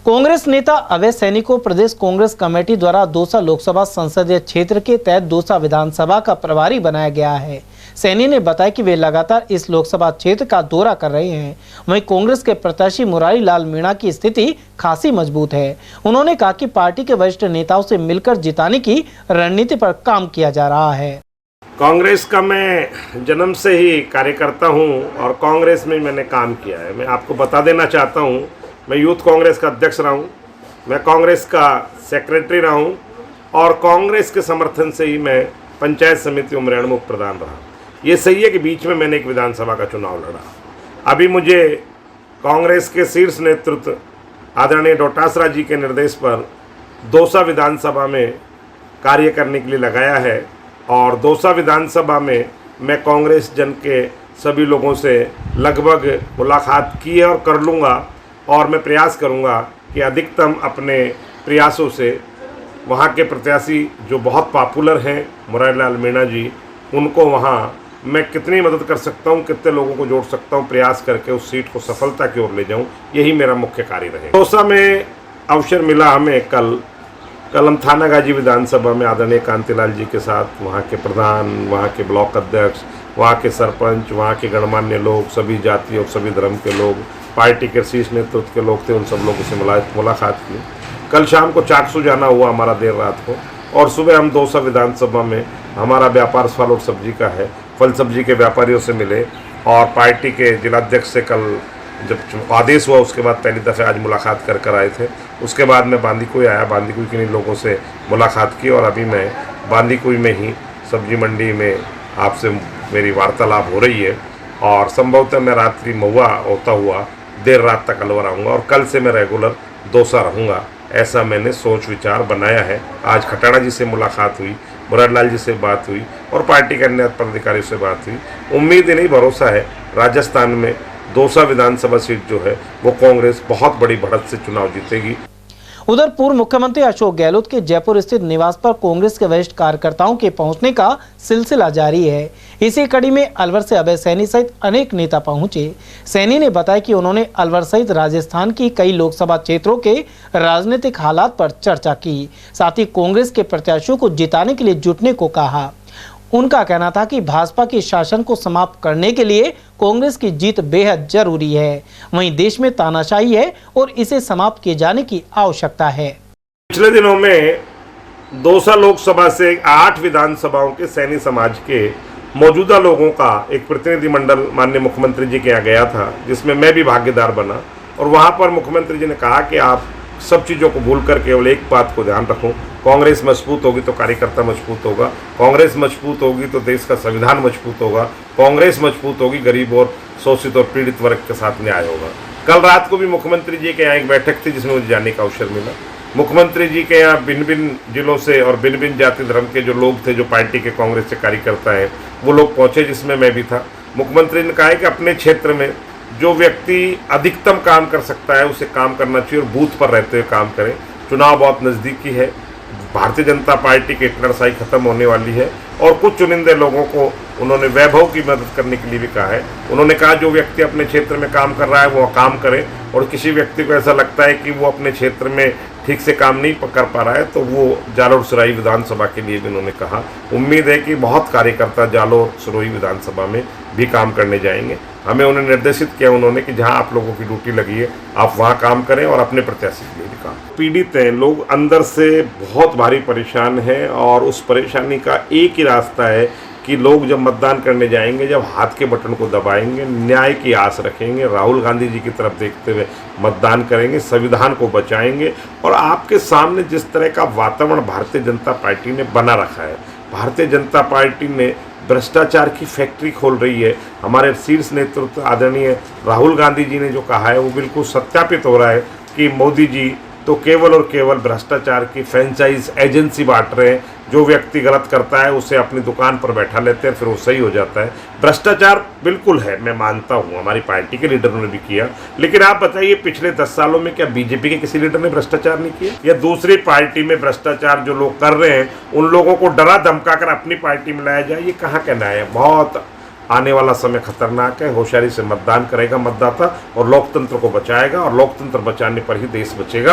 कांग्रेस नेता अभय सैनी को प्रदेश कांग्रेस कमेटी द्वारा दौसा लोकसभा संसदीय क्षेत्र के तहत दौसा विधानसभा का प्रभारी बनाया गया है। सैनी ने बताया कि वे लगातार इस लोकसभा क्षेत्र का दौरा कर रहे हैं। वहीं कांग्रेस के प्रत्याशी मुरारी लाल मीणा की स्थिति खासी मजबूत है। उन्होंने कहा कि पार्टी के वरिष्ठ नेताओं से मिलकर जिताने की रणनीति पर काम किया जा रहा है। कांग्रेस का मैं जन्म से ही कार्यकर्ता हूं और कांग्रेस में मैंने काम किया है। मैं आपको बता देना चाहता हूं, मैं यूथ कांग्रेस का अध्यक्ष रहा हूं, मैं कांग्रेस का सेक्रेटरी रहा हूं और कांग्रेस के समर्थन से ही मैं पंचायत समिति उमरेण में उप प्रधान रहा। ये सही है कि बीच में मैंने एक विधानसभा का चुनाव लड़ा। अभी मुझे कांग्रेस के शीर्ष नेतृत्व आदरणीय डोटासरा जी के निर्देश पर दौसा विधानसभा में कार्य करने के लिए लगाया है और दौसा विधानसभा में मैं कांग्रेस जन के सभी लोगों से लगभग मुलाकात की है और कर लूँगा और मैं प्रयास करूँगा कि अधिकतम अपने प्रयासों से वहाँ के प्रत्याशी जो बहुत पॉपुलर हैं मुरारी लाल मीणा जी, उनको वहाँ मैं कितनी मदद कर सकता हूँ, कितने लोगों को जोड़ सकता हूँ, प्रयास करके उस सीट को सफलता की ओर ले जाऊँ। यही मेरा मुख्य कार्य रहे। दौसा में अवसर मिला हमें कल हम थाना गाजी विधानसभा में आदरणीय कांतिलाल जी के साथ वहाँ के प्रधान, वहाँ के ब्लॉक अध्यक्ष, वहाँ के सरपंच, वहाँ के गणमान्य लोग, सभी जाति और सभी धर्म के लोग, पार्टी के शीर्ष नेतृत्व के लोग थे, उन सब लोगों से मुलाकात की। कल शाम को चाकसू जाना हुआ हमारा देर रात को और सुबह हम दौसा विधानसभा में, हमारा व्यापार फल और सब्जी का है, फल सब्जी के व्यापारियों से मिले और पार्टी के जिलाध्यक्ष से कल जब आदेश हुआ उसके बाद पहली दफ़े आज मुलाकात कर आए थे। उसके बाद मैं बांदीकुई आया, बांदीकुई के इन लोगों से मुलाकात की और अभी मैं बांदीकुई में ही सब्जी मंडी में आपसे मेरी वार्तालाप हो रही है और संभवतः मैं रात्रि महुआ होता हुआ देर रात तक अलवर आऊँगा और कल से मैं रेगुलर दौसा रहूँगा, ऐसा मैंने सोच विचार बनाया है। आज खटाड़ा जी से मुलाकात हुई, मुरारी लाल जी से बात हुई और पार्टी के अन्य पदाधिकारियों से बात हुई। उम्मीद नहीं भरोसा है राजस्थान में दौसा विधानसभा सीट जो है वो कांग्रेस बहुत बड़ी बढ़त से चुनाव जीतेगी। उधर पूर्व मुख्यमंत्री अशोक गहलोत के जयपुर स्थित निवास पर कांग्रेस के वरिष्ठ कार्यकर्ताओं के पहुंचने का सिलसिला जारी है। इसी कड़ी में अलवर से अभय सैनी सहित अनेक नेता पहुंचे। सैनी ने बताया कि उन्होंने अलवर सहित राजस्थान की कई लोकसभा क्षेत्रों के राजनीतिक हालात पर चर्चा की, साथ ही कांग्रेस के प्रत्याशियों को जिताने के लिए जुटने को कहा। उनका कहना था कि भाजपा के शासन को समाप्त करने के लिए कांग्रेस की जीत बेहद जरूरी है। वहीं देश में तानाशाही है और इसे समाप्त किए जाने की आवश्यकता है। पिछले दिनों में दौसा लोकसभा से 8 विधानसभाओं के सैनी समाज के मौजूदा लोगों का एक प्रतिनिधि मंडल माननीय मुख्यमंत्री जी के यहाँ गया था, जिसमें मैं भी भागीदार बना और वहाँ पर मुख्यमंत्री जी ने कहा कि आप सब चीज़ों को भूलकर केवल एक बात को ध्यान रखो, कांग्रेस मजबूत होगी तो कार्यकर्ता मजबूत होगा, कांग्रेस मजबूत होगी तो देश का संविधान मजबूत होगा, कांग्रेस मजबूत होगी गरीब और शोषित और पीड़ित वर्ग के साथ न्याय होगा। कल रात को भी मुख्यमंत्री जी के यहाँ एक बैठक थी जिसमें मुझे जाने का अवसर मिला। मुख्यमंत्री जी के यहाँ भिन्न भिन्न जिलों से और भिन्न भिन्न जाति धर्म के जो लोग थे, जो पार्टी के कांग्रेस के कार्यकर्ता हैं, वो लोग पहुँचे जिसमें मैं भी था। मुख्यमंत्री ने कहा है कि अपने क्षेत्र में जो व्यक्ति अधिकतम काम कर सकता है उसे काम करना चाहिए और बूथ पर रहते हुए काम करें। चुनाव बहुत नज़दीकी है, भारतीय जनता पार्टी की लड़ाई खत्म होने वाली है और कुछ चुनिंदे लोगों को उन्होंने वैभव की मदद करने के लिए भी कहा है। उन्होंने कहा जो व्यक्ति अपने क्षेत्र में काम कर रहा है वो काम करे और किसी व्यक्ति को ऐसा लगता है कि वो अपने क्षेत्र में ठीक से काम नहीं कर पा रहा है तो वो जालोर सिरोही विधानसभा के लिए भी उन्होंने कहा। उम्मीद है कि बहुत कार्यकर्ता जालोर सिरोही विधानसभा में भी काम करने जाएंगे। हमें उन्हें निर्देशित किया उन्होंने कि जहां आप लोगों की ड्यूटी लगी है आप वहां काम करें और अपने प्रत्याशी के लिए भी काम। पीड़ित हैं लोग, अंदर से बहुत भारी परेशान हैं और उस परेशानी का एक ही रास्ता है कि लोग जब मतदान करने जाएंगे, जब हाथ के बटन को दबाएंगे, न्याय की आस रखेंगे, राहुल गांधी जी की तरफ देखते हुए मतदान करेंगे, संविधान को बचाएंगे। और आपके सामने जिस तरह का वातावरण भारतीय जनता पार्टी ने बना रखा है, भारतीय जनता पार्टी ने भ्रष्टाचार की फैक्ट्री खोल रही है। हमारे शीर्ष नेतृत्व आदरणीय राहुल गांधी जी ने जो कहा है वो बिल्कुल सत्यापित हो रहा है कि मोदी जी तो केवल और केवल भ्रष्टाचार की फ्रेंचाइज एजेंसी बांट रहे हैं। जो व्यक्ति गलत करता है उसे अपनी दुकान पर बैठा लेते हैं, फिर वो सही हो जाता है। भ्रष्टाचार बिल्कुल है, मैं मानता हूँ, हमारी पार्टी के लीडरों ने भी किया। लेकिन आप बताइए पिछले 10 सालों में क्या बीजेपी के किसी लीडर ने भ्रष्टाचार नहीं किया? या दूसरी पार्टी में भ्रष्टाचार जो लोग कर रहे हैं उन लोगों को डरा धमका कर अपनी पार्टी में लाया जाए, ये कहाँ कहना है? बहुत आने वाला समय खतरनाक है। होशियारी से मतदान करेगा मतदाता और लोकतंत्र को बचाएगा और लोकतंत्र बचाने पर ही देश बचेगा।